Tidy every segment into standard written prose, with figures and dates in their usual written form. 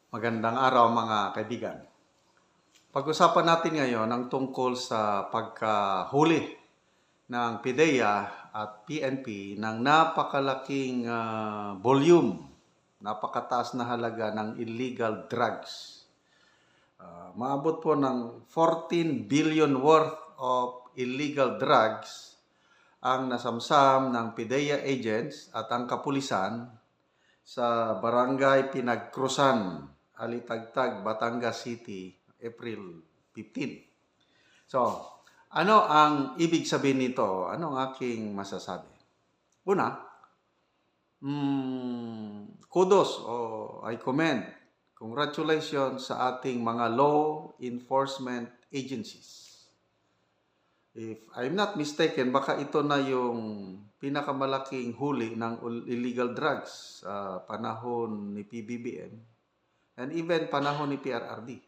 Magandang araw mga kaibigan. Pag-usapan natin ngayon ang tungkol sa pagkahuli ng PIDEA at PNP ng napakalaking volume, napakataas na halaga ng illegal drugs. Maabot po ng 14 billion worth of illegal drugs ang nasamsam ng PIDEA agents at ang kapulisan sa Barangay Pinagkrusan, Alitagtag, Batangas City, April 15. So, ano ang ibig sabihin nito? Ano ang aking masasabi? Una, kudos o I commend, congratulations sa ating mga law enforcement agencies. If I'm not mistaken, baka ito na yung pinakamalaking huli ng illegal drugs sa panahon ni PBBM and even panahon ni PRRD.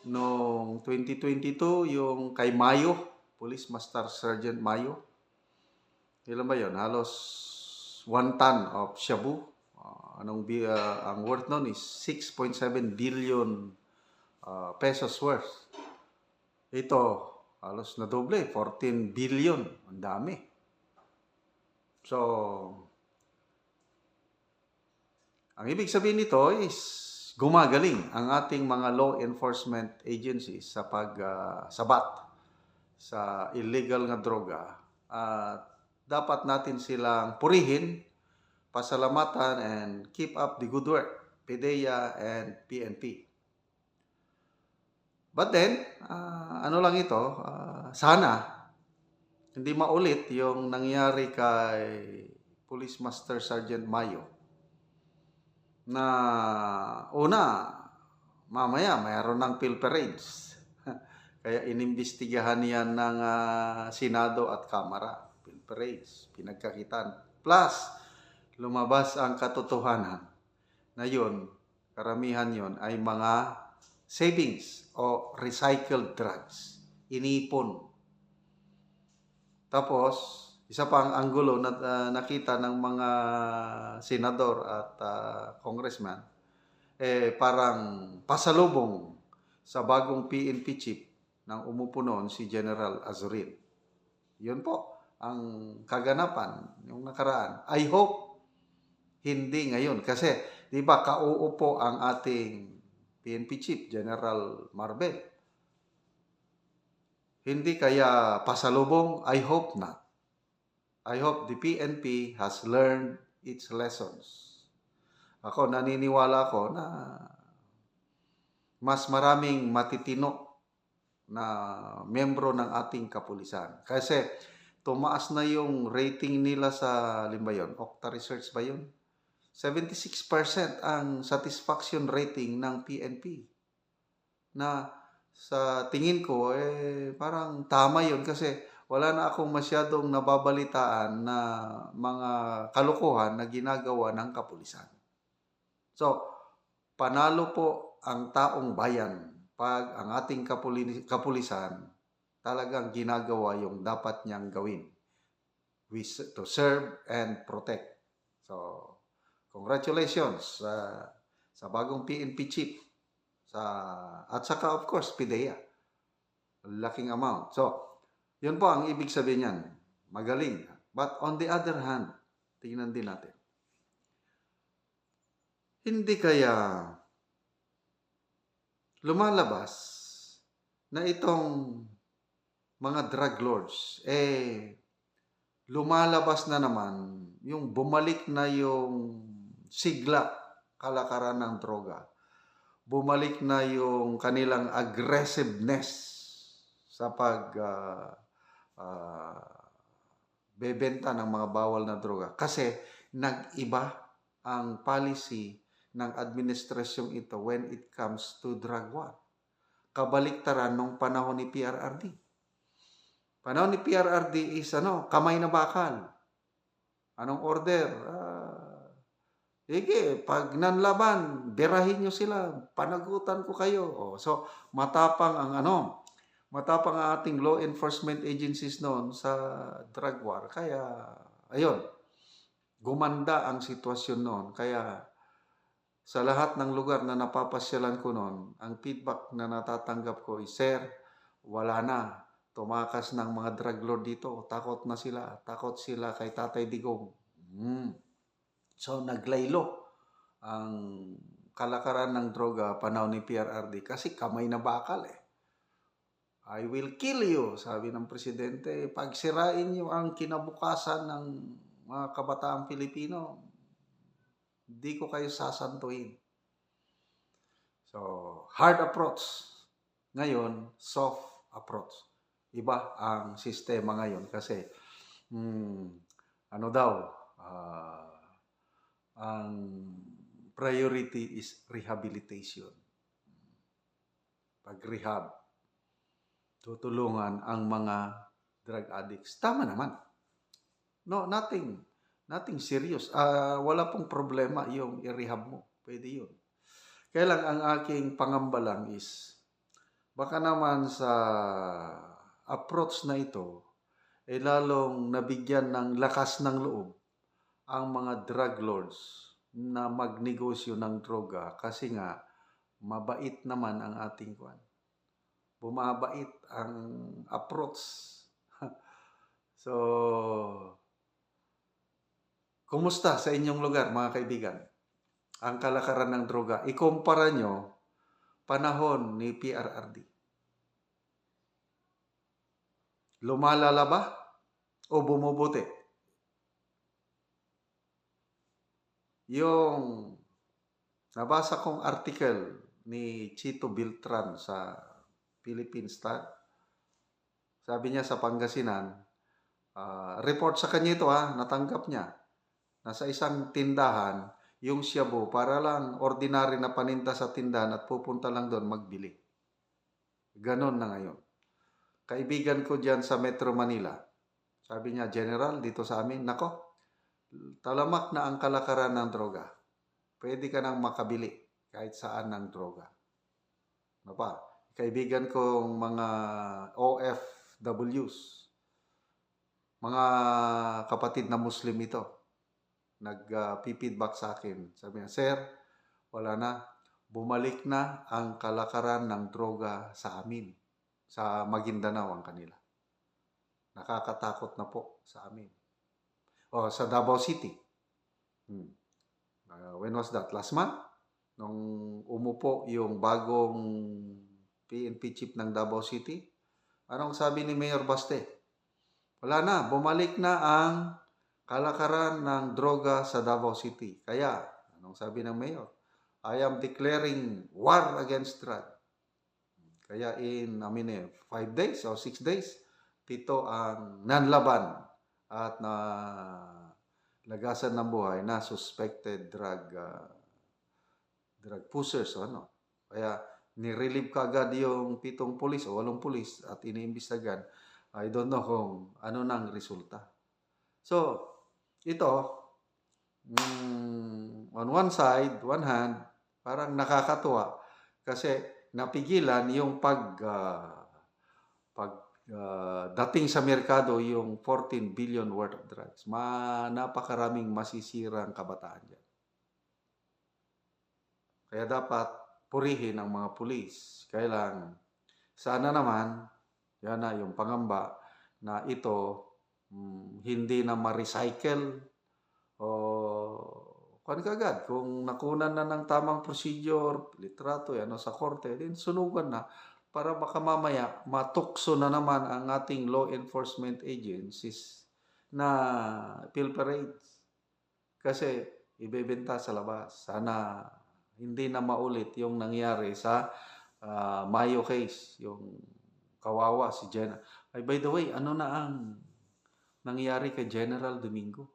Noong 2022, yung kay Mayo, Police Master Sergeant Mayo, ilan ba yun? Halos 1 ton of shabu. Ang worth nun is 6.7 billion pesos worth. Ito, halos na doble, 14 billion. Ang dami. So, ang ibig sabihin nito is gumagaling ang ating mga law enforcement agencies sa pagsabat sa illegal nga droga. Dapat natin silang purihin, pasalamatan, and keep up the good work, PIDEA and PNP. But then, ano lang ito, sana hindi maulit yung nangyari kay Police Master Sergeant Mayo na una, mamaya mayroon ng pill parades. Kaya inimbestigahan yan ng Senado at Kamara. Pill parades, pinagkakitan. Plus, lumabas ang katotohanan na yun, karamihan yun ay mga savings o recycled drugs. Inipon. Tapos, isa pang anggulo na nakita ng mga senador at congressman, parang pasalubong sa bagong PNP chief ng umupo noon si General Azurin. Yun po ang kaganapan yung nakaraan. I hope hindi ngayon kasi di ba kauupo ang ating PNP chief General Marbel. Hindi kaya pasalubong? I hope not. I hope the PNP has learned its lessons. Ako, naniniwala ko na mas maraming matitino na membro ng ating kapulisan. Kasi tumaas na yung rating nila sa, alin ba yun? Okta Research ba yun? 76% ang satisfaction rating ng PNP. Na sa tingin ko, parang tama yun kasi wala na akong masyadong nababalitaan na mga kalokohan na ginagawa ng kapulisan. So, panalo po ang taong bayan pag ang ating kapulisan talagang ginagawa yung dapat niyang gawin to serve and protect. So, congratulations sa bagong PNP chief at saka of course PIDEA. Laking amount. So, yun po ang ibig sabihin niyan. Magaling. But on the other hand, tingnan din natin. Hindi kaya lumalabas na itong mga drug lords, lumalabas na naman yung bumalik na yung sigla, kalakaran ng droga. Bumalik na yung kanilang aggressiveness sa bebenta ng mga bawal na droga. Kasi nag-iba ang policy ng administrasyong ito when it comes to drug war. Kabaliktaran nung panahon ni PRRD. Panahon ni PRRD is kamay na bakal. Anong order? Pag nanlaban, birahin nyo sila, panagutan ko kayo. So, matapang ang ating law enforcement agencies noon sa drug war. Kaya, ayun, gumanda ang sitwasyon noon. Kaya, Sa lahat ng lugar na napapasyalan ko noon, ang feedback na natatanggap ko is, Sir, wala na. Tumakas ng mga drug lord dito. Takot na sila. Takot sila kay Tatay Digong. So, naglaylo ang kalakaran ng droga panahon ni PRRD kasi kamay na bakal eh. I will kill you, sabi ng presidente. Pagsirain niyo ang kinabukasan ng mga kabataang Pilipino, hindi ko kayo sasantuin. So, hard approach. Ngayon, soft approach. Iba ang sistema ngayon kasi ano daw, ang priority is rehabilitation. Pag-rehab, tutulungan ang mga drug addicts. Tama naman. No, nothing serious. Wala pong problema yung i-rehab mo. Pwede yun. Kaya lang ang aking pangamba lang is, baka naman sa approach na ito, lalong nabigyan ng lakas ng loob ang mga drug lords na magnegosyo ng droga kasi nga, mabait naman ang ating kwan. Bumabait ang approach. So, kumusta sa inyong lugar, mga kaibigan? Ang kalakaran ng droga. Ikumpara nyo panahon ni PRRD. Lumalala ba o bumubuti? Yung nabasa kong article ni Chito Beltran sa Philippine Star, sabi niya sa Pangasinan, report sa kanya ito natanggap niya. Nasa isang tindahan, yung shabu, para lang ordinary na paninda sa tindahan at pupunta lang doon magbili. Ganon na ngayon. Kaibigan ko dyan sa Metro Manila, sabi niya, General, dito sa amin, nako, talamak na ang kalakaran ng droga. Pwede ka nang makabili kahit saan ng droga. Ano pa? Kaibigan kong mga OFWs, mga kapatid na Muslim ito, nag-feedback sa akin. Sabi niya, Sir, wala na. Bumalik na ang kalakaran ng droga sa amin. Sa Maguindanao ang kanila. Nakakatakot na po sa amin. Sa Davao City. When was that? Last month? Nung umupo yung bagong PNP chief ng Davao City. Anong sabi ni Mayor Baste? Wala na. Bumalik na ang kalakaran ng droga sa Davao City. Kaya, anong sabi ng Mayor? I am declaring war against drug. Kaya in 5 days o 6 days, 7 ang nanlaban at na lagasan ng buhay na suspected drug pushers o ano. Kaya nirelieve kaagad yung 7 pulis o 8 pulis at iniimbestigahan. I don't know kung ano nang resulta. So, ito, on one side, one hand, parang nakakatuwa kasi napigilan yung dating sa merkado yung 14 billion worth of drugs. Napakaraming masisirang kabataan dyan. Kaya dapat purihin ang mga pulis. Kailang sana naman, yan na yung pangamba na ito hindi na ma-recycle o kagad. Kung nakunan na ng tamang procedure, litrato, sa korte, din sunugan na para baka mamaya matukso na naman ang ating law enforcement agencies na pilferades. Kasi ibebenta sa labas. Sana hindi na maulit yung nangyari sa Mayo case, yung kawawa si General. By the way, ano na ang nangyari kay General Domingo?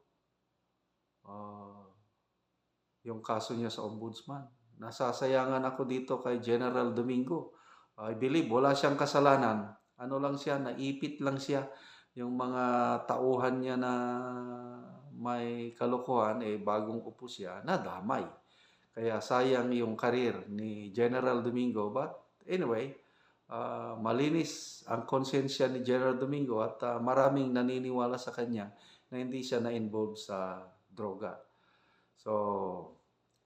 Yung kaso niya sa ombudsman. Nasasayangan ako dito kay General Domingo. I believe wala siyang kasalanan. Ano lang siya, naipit lang siya. Yung mga tauhan niya na may kalokohan, bagong upo siya, nadamay. Kaya sayang yung karir ni General Domingo. But anyway, malinis ang konsensya ni General Domingo at maraming naniniwala sa kanya na hindi siya na-involve sa droga. So,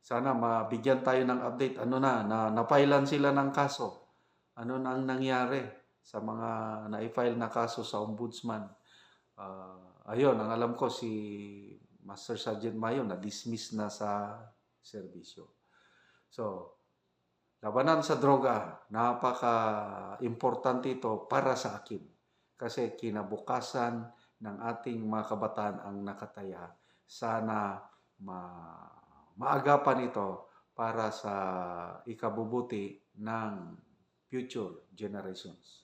Sana mabigyan tayo ng update. Ano na napailan sila ng kaso. Ano na ang nangyari sa mga na-file na kaso sa ombudsman. Ayun, ang alam ko si Master Sergeant Mayo na-dismiss na sa serbisyo. So, labanan sa droga, napaka-importante ito para sa akin. Kasi kinabukasan ng ating mga kabataan ang nakataya. Sana maagapan ito para sa ikabubuti ng future generations.